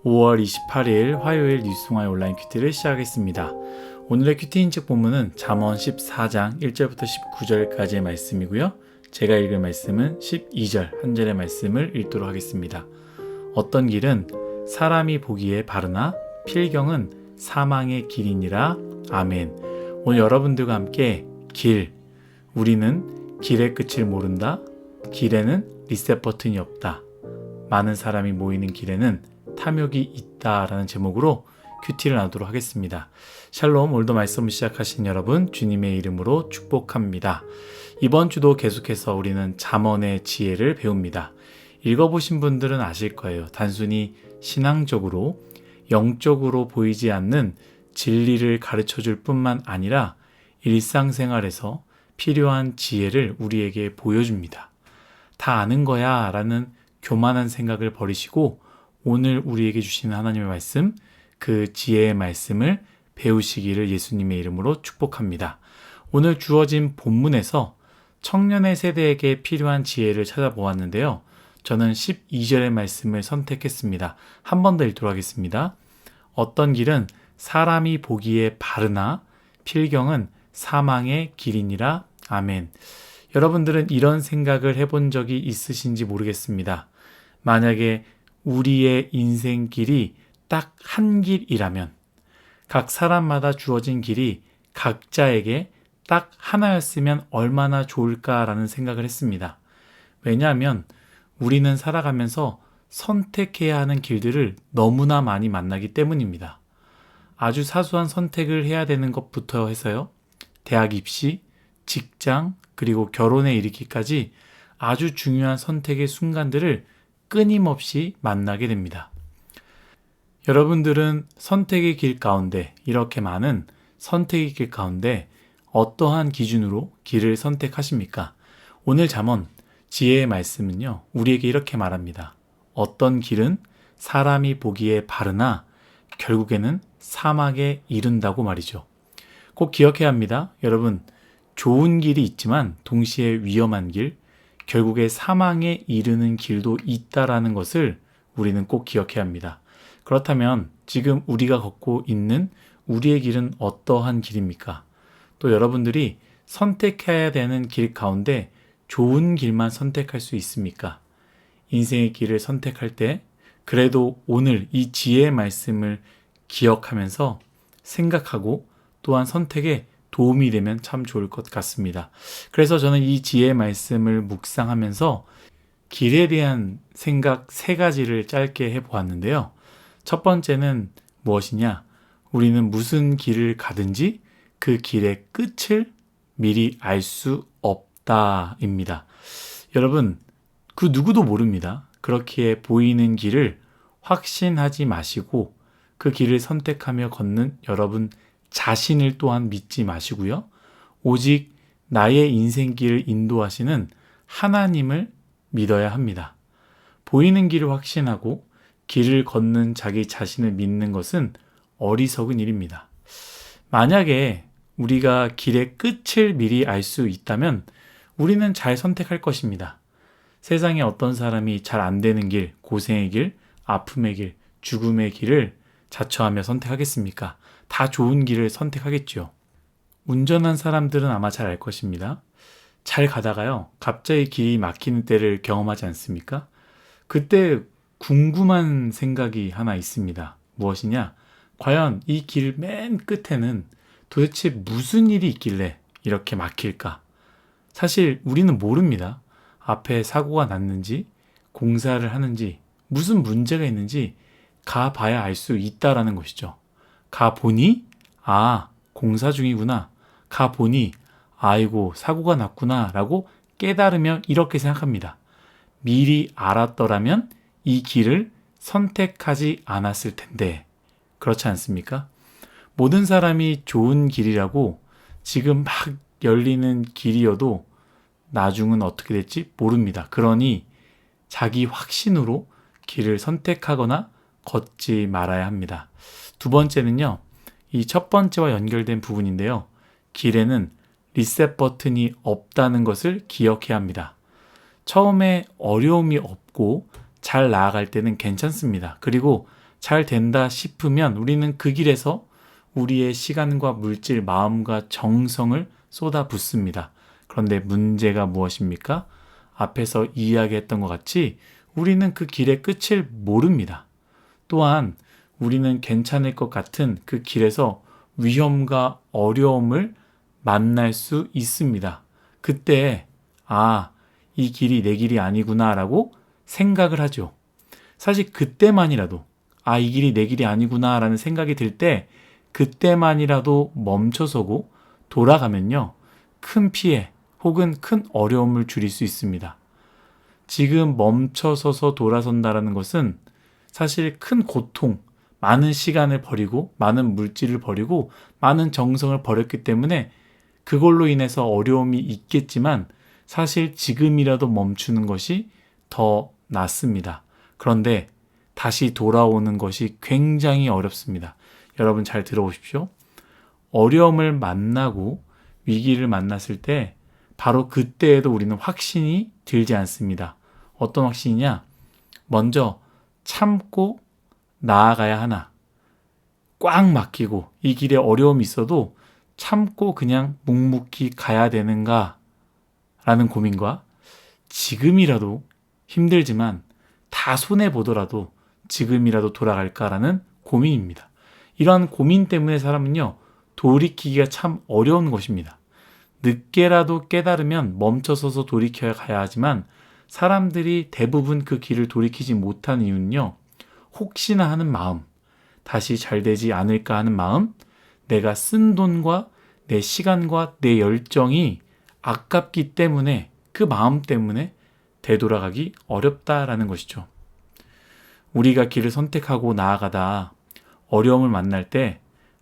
5월 28일 화요일 뉴스송화의 온라인 큐티를 시작하겠습니다. 오늘의 큐티 인책 본문은 잠언 14장 1절부터 19절까지의 말씀이고요. 제가 읽을 말씀은 12절 한 절의 말씀을 읽도록 하겠습니다. 어떤 길은 사람이 보기에 바르나 필경은 사망의 길이니라. 아멘. 오늘 여러분들과 함께 우리는 길의 끝을 모른다. 길에는 리셋 버튼이 없다. 많은 사람이 모이는 길에는 탐욕이 있다라는 제목으로 큐티를 나누도록 하겠습니다. 샬롬, 오늘도 말씀을 시작하신 여러분 주님의 이름으로 축복합니다. 이번 주도 계속해서 우리는 잠언의 지혜를 배웁니다. 읽어보신 분들은 아실 거예요. 단순히 신앙적으로 영적으로 보이지 않는 진리를 가르쳐줄 뿐만 아니라 일상생활에서 필요한 지혜를 우리에게 보여줍니다. 다 아는 거야 라는 교만한 생각을 버리시고 오늘 우리에게 주시는 하나님의 말씀, 그 지혜의 말씀을 배우시기를 예수님의 이름으로 축복합니다. 오늘 주어진 본문에서 청년의 세대에게 필요한 지혜를 찾아보았는데요. 저는 12절의 말씀을 선택했습니다. 한 번 더 읽도록 하겠습니다. 어떤 길은 사람이 보기에 바르나 필경은 사망의 길이니라. 아멘. 여러분들은 이런 생각을 해본 적이 있으신지 모르겠습니다. 만약에 우리의 인생길이 딱 한 길이라면 각 사람마다 주어진 길이 각자에게 딱 하나였으면 얼마나 좋을까라는 생각을 했습니다. 왜냐하면 우리는 살아가면서 선택해야 하는 길들을 너무나 많이 만나기 때문입니다. 아주 사소한 선택을 해야 되는 것부터 해서요. 대학 입시, 직장, 그리고 결혼에 이르기까지 아주 중요한 선택의 순간들을 끊임없이 만나게 됩니다. 여러분들은 선택의 길 가운데, 이렇게 많은 선택의 길 가운데 어떠한 기준으로 길을 선택하십니까? 오늘 잠언 지혜의 말씀은요, 우리에게 이렇게 말합니다. 어떤 길은 사람이 보기에 바르나 결국에는 사막에 이른다고 말이죠. 꼭 기억해야 합니다. 여러분, 좋은 길이 있지만 동시에 위험한 길, 결국에 사망에 이르는 길도 있다라는 것을 우리는 꼭 기억해야 합니다. 그렇다면 지금 우리가 걷고 있는 우리의 길은 어떠한 길입니까? 또 여러분들이 선택해야 되는 길 가운데 좋은 길만 선택할 수 있습니까? 인생의 길을 선택할 때 그래도 오늘 이 지혜의 말씀을 기억하면서 생각하고 또한 선택에 도움이 되면 참 좋을 것 같습니다. 그래서 저는 이 지혜의 말씀을 묵상하면서 길에 대한 생각 3가지를 짧게 해보았는데요. 첫 번째는 무엇이냐? 우리는 무슨 길을 가든지 그 길의 끝을 미리 알 수 없다입니다. 여러분, 그 누구도 모릅니다. 그렇게 보이는 길을 확신하지 마시고 그 길을 선택하며 걷는 여러분 자신을 또한 믿지 마시고요. 오직 나의 인생길을 인도하시는 하나님을 믿어야 합니다. 보이는 길을 확신하고 길을 걷는 자기 자신을 믿는 것은 어리석은 일입니다. 만약에 우리가 길의 끝을 미리 알 수 있다면 우리는 잘 선택할 것입니다. 세상에 어떤 사람이 잘 안 되는 길, 고생의 길, 아픔의 길, 죽음의 길을 자처하며 선택하겠습니까? 다 좋은 길을 선택하겠죠. 운전한 사람들은 아마 잘 알 것입니다. 잘 가다가요, 갑자기 길이 막히는 때를 경험하지 않습니까? 그때 궁금한 생각이 하나 있습니다. 무엇이냐? 과연 이 길 맨 끝에는 도대체 무슨 일이 있길래 이렇게 막힐까? 사실 우리는 모릅니다. 앞에 사고가 났는지, 공사를 하는지, 무슨 문제가 있는지 가봐야 알 수 있다라는 것이죠. 가보니 공사 중이구나. 가보니 아이고 사고가 났구나 라고 깨달으며 이렇게 생각합니다. 미리 알았더라면 이 길을 선택하지 않았을 텐데. 그렇지 않습니까? 모든 사람이 좋은 길이라고 지금 막 열리는 길이어도 나중은 어떻게 될지 모릅니다. 그러니 자기 확신으로 길을 선택하거나 걷지 말아야 합니다. 두 번째는요, 이 첫 번째와 연결된 부분인데요. 길에는 리셋 버튼이 없다는 것을 기억해야 합니다. 처음에 어려움이 없고 잘 나아갈 때는 괜찮습니다. 그리고 잘 된다 싶으면 우리는 그 길에서 우리의 시간과 물질, 마음과 정성을 쏟아붓습니다. 그런데 문제가 무엇입니까? 앞에서 이야기했던 것 같이 우리는 그 길의 끝을 모릅니다. 또한 우리는 괜찮을 것 같은 그 길에서 위험과 어려움을 만날 수 있습니다. 그때 이 길이 내 길이 아니구나 라고 생각을 하죠. 사실 그때만이라도 이 길이 내 길이 아니구나 라는 생각이 들 때 그때만이라도 멈춰서고 돌아가면요, 큰 피해 혹은 큰 어려움을 줄일 수 있습니다. 지금 멈춰서서 돌아선다라는 것은 사실 큰 고통, 많은 시간을 버리고 많은 물질을 버리고 많은 정성을 버렸기 때문에 그걸로 인해서 어려움이 있겠지만 사실 지금이라도 멈추는 것이 더 낫습니다. 그런데 다시 돌아오는 것이 굉장히 어렵습니다. 여러분 잘 들어보십시오. 어려움을 만나고 위기를 만났을 때 바로 그때에도 우리는 확신이 들지 않습니다. 어떤 확신이냐? 먼저 참고 나아가야 하나? 꽉 막히고 이 길에 어려움이 있어도 참고 그냥 묵묵히 가야 되는가? 라는 고민과 지금이라도 힘들지만 다 손해보더라도 지금이라도 돌아갈까라는 고민입니다. 이러한 고민 때문에 사람은요, 돌이키기가 참 어려운 것입니다. 늦게라도 깨달으면 멈춰서서 돌이켜야 가야 하지만 사람들이 대부분 그 길을 돌이키지 못한 이유는요, 혹시나 하는 마음, 다시 잘 되지 않을까 하는 마음, 내가 쓴 돈과 내 시간과 내 열정이 아깝기 때문에 그 마음 때문에 되돌아가기 어렵다라는 것이죠. 우리가 길을 선택하고 나아가다 어려움을 만날 때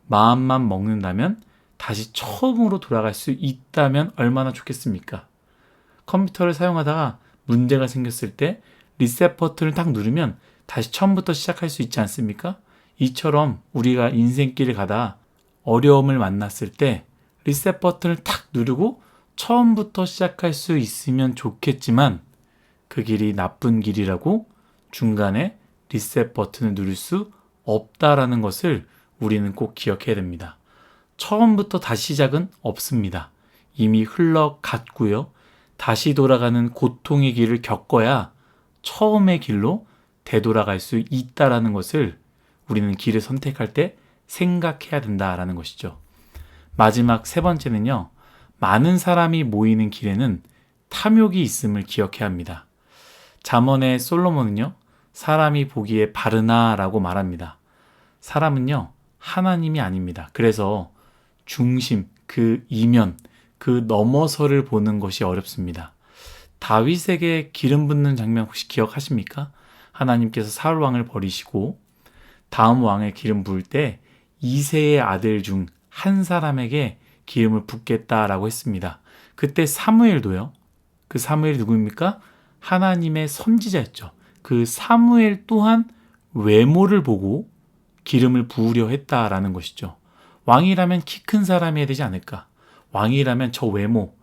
마음만 먹는다면 다시 처음으로 돌아갈 수 있다면 얼마나 좋겠습니까? 컴퓨터를 사용하다가 문제가 생겼을 때 리셋 버튼을 딱 누르면 다시 처음부터 시작할 수 있지 않습니까? 이처럼 우리가 인생길을 가다 어려움을 만났을 때 리셋 버튼을 탁 누르고 처음부터 시작할 수 있으면 좋겠지만 그 길이 나쁜 길이라고 중간에 리셋 버튼을 누를 수 없다라는 것을 우리는 꼭 기억해야 됩니다. 처음부터 다시 시작은 없습니다. 이미 흘러갔고요. 다시 돌아가는 고통의 길을 겪어야 처음의 길로 되돌아갈 수 있다라는 것을 우리는 길을 선택할 때 생각해야 된다라는 것이죠. 마지막 세 번째는요, 많은 사람이 모이는 길에는 탐욕이 있음을 기억해야 합니다. 잠언의 솔로몬은요, 사람이 보기에 바르나라고 말합니다. 사람은요, 하나님이 아닙니다. 그래서 중심, 그 이면, 그 너머서를 보는 것이 어렵습니다. 다윗에게 기름 붓는 장면 혹시 기억하십니까? 하나님께서 사울 왕을 버리시고 다음 왕에 기름 부을 때 이새의 아들 중 한 사람에게 기름을 붓겠다라고 했습니다. 그때 사무엘도요. 그 사무엘이 누구입니까? 하나님의 선지자였죠. 그 사무엘 또한 외모를 보고 기름을 부으려 했다라는 것이죠. 왕이라면 키 큰 사람이 해야 되지 않을까? 왕이라면 저 외모,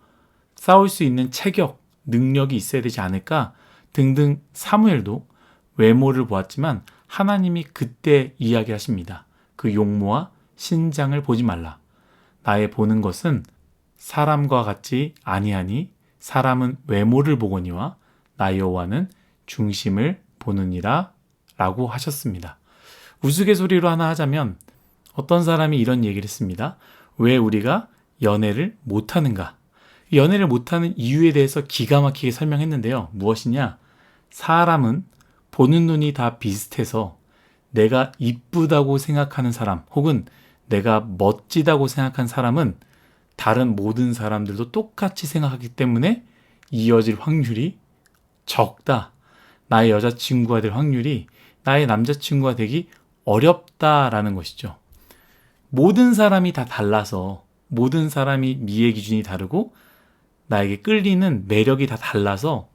싸울 수 있는 체격, 능력이 있어야 되지 않을까? 등등 사무엘도 외모를 보았지만 하나님이 그때 이야기하십니다. 그 용모와 신장을 보지 말라. 나의 보는 것은 사람과 같지 아니하니 사람은 외모를 보거니와 나 여호와는 중심을 보느니라 라고 하셨습니다. 우스갯소리로 하나 하자면 어떤 사람이 이런 얘기를 했습니다. 왜 우리가 연애를 못하는가? 연애를 못하는 이유에 대해서 기가 막히게 설명했는데요. 무엇이냐? 사람은 보는 눈이 다 비슷해서 내가 이쁘다고 생각하는 사람 혹은 내가 멋지다고 생각한 사람은 다른 모든 사람들도 똑같이 생각하기 때문에 이어질 확률이 적다. 나의 여자친구가 될 확률이 나의 남자친구가 되기 어렵다라는 것이죠. 모든 사람이 다 달라서 모든 사람이 미의 기준이 다르고 나에게 끌리는 매력이 다 달라서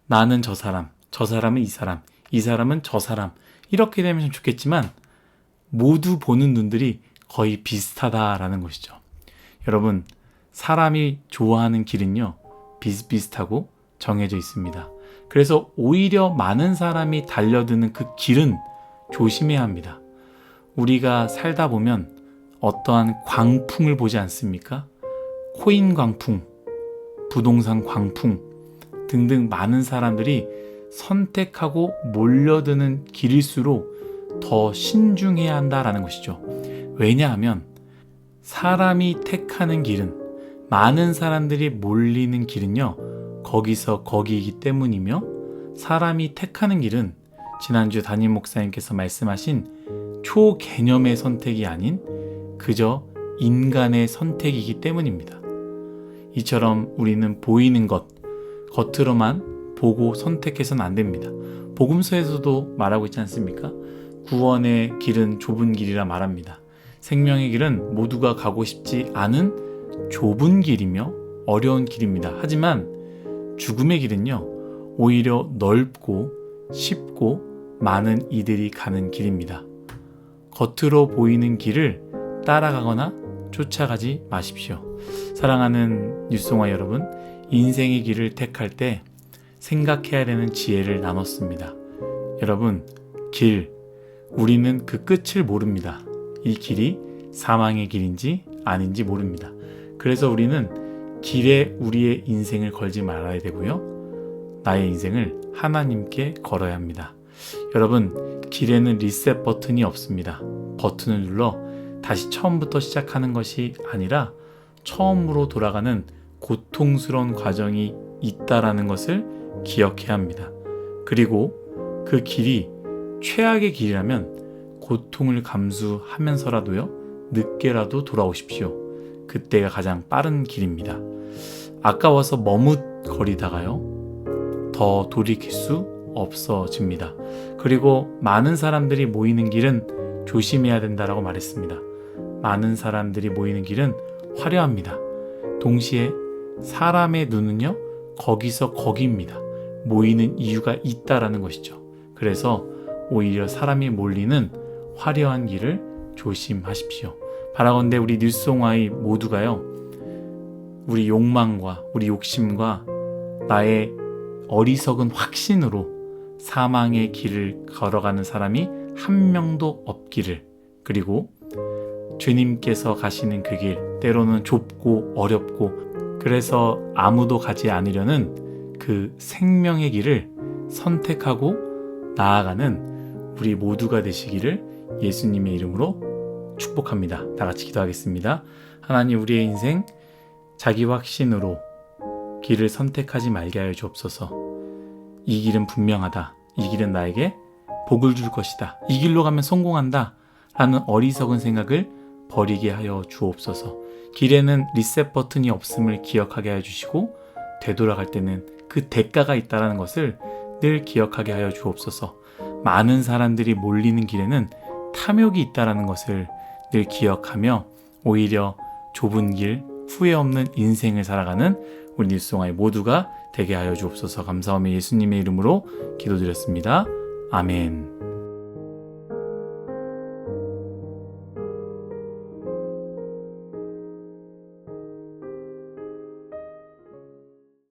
나는 저 사람, 저 사람은 이 사람, 이 사람은 저 사람 이렇게 되면 좀 좋겠지만 모두 보는 눈들이 거의 비슷하다라는 것이죠. 여러분, 사람이 좋아하는 길은요, 비슷비슷하고 정해져 있습니다. 그래서 오히려 많은 사람이 달려드는 그 길은 조심해야 합니다. 우리가 살다 보면 어떠한 광풍을 보지 않습니까? 코인 광풍, 부동산 광풍 등등 많은 사람들이 선택하고 몰려드는 길일수록 더 신중해야 한다라는 것이죠. 왜냐하면 사람이 택하는 길은, 많은 사람들이 몰리는 길은요, 거기서 거기이기 때문이며, 사람이 택하는 길은 지난주 담임 목사님께서 말씀하신 초개념의 선택이 아닌 그저 인간의 선택이기 때문입니다. 이처럼 우리는 보이는 것, 겉으로만 보고 선택해서는 안 됩니다. 복음서에서도 말하고 있지 않습니까? 구원의 길은 좁은 길이라 말합니다. 생명의 길은 모두가 가고 싶지 않은 좁은 길이며 어려운 길입니다. 하지만 죽음의 길은요, 오히려 넓고 쉽고 많은 이들이 가는 길입니다. 겉으로 보이는 길을 따라가거나 쫓아가지 마십시오. 사랑하는 뉴스송아 여러분, 인생의 길을 택할 때 생각해야 되는 지혜를 나눴습니다. 여러분, 우리는 그 끝을 모릅니다. 이 길이 사망의 길인지 아닌지 모릅니다. 그래서 우리는 길에 우리의 인생을 걸지 말아야 되고요, 나의 인생을 하나님께 걸어야 합니다. 여러분, 길에는 리셋 버튼이 없습니다. 버튼을 눌러 다시 처음부터 시작하는 것이 아니라 처음으로 돌아가는 고통스러운 과정이 있다라는 것을 기억해야 합니다. 그리고 그 길이 최악의 길이라면 고통을 감수하면서라도요, 늦게라도 돌아오십시오. 그때가 가장 빠른 길입니다. 아까워서 머뭇거리다가요, 더 돌이킬 수 없어집니다. 그리고 많은 사람들이 모이는 길은 조심해야 된다라고 말했습니다. 많은 사람들이 모이는 길은 화려합니다. 동시에 사람의 눈은요, 거기서 거기입니다. 모이는 이유가 있다라는 것이죠. 그래서 오히려 사람이 몰리는 화려한 길을 조심하십시오. 바라건대 우리 뉴스송아이 모두가요, 우리 욕망과 우리 욕심과 나의 어리석은 확신으로 사망의 길을 걸어가는 사람이 한 명도 없기를, 그리고 주님께서 가시는 그 길, 때로는 좁고 어렵고 그래서 아무도 가지 않으려는 그 생명의 길을 선택하고 나아가는 우리 모두가 되시기를 예수님의 이름으로 축복합니다. 다 같이 기도하겠습니다. 하나님, 우리의 인생 자기 확신으로 길을 선택하지 말게 하여 주옵소서. 이 길은 분명하다. 이 길은 나에게 복을 줄 것이다. 이 길로 가면 성공한다. 라는 어리석은 생각을 버리게 하여 주옵소서. 길에는 리셋 버튼이 없음을 기억하게 하여 주시고, 되돌아갈 때는 그 대가가 있다는 것을 늘 기억하게 하여 주옵소서. 많은 사람들이 몰리는 길에는 탐욕이 있다는 것을 늘 기억하며 오히려 좁은 길, 후회 없는 인생을 살아가는 우리 뉴스송아이 모두가 되게 하여 주옵소서. 감사하며 예수님의 이름으로 기도드렸습니다. 아멘.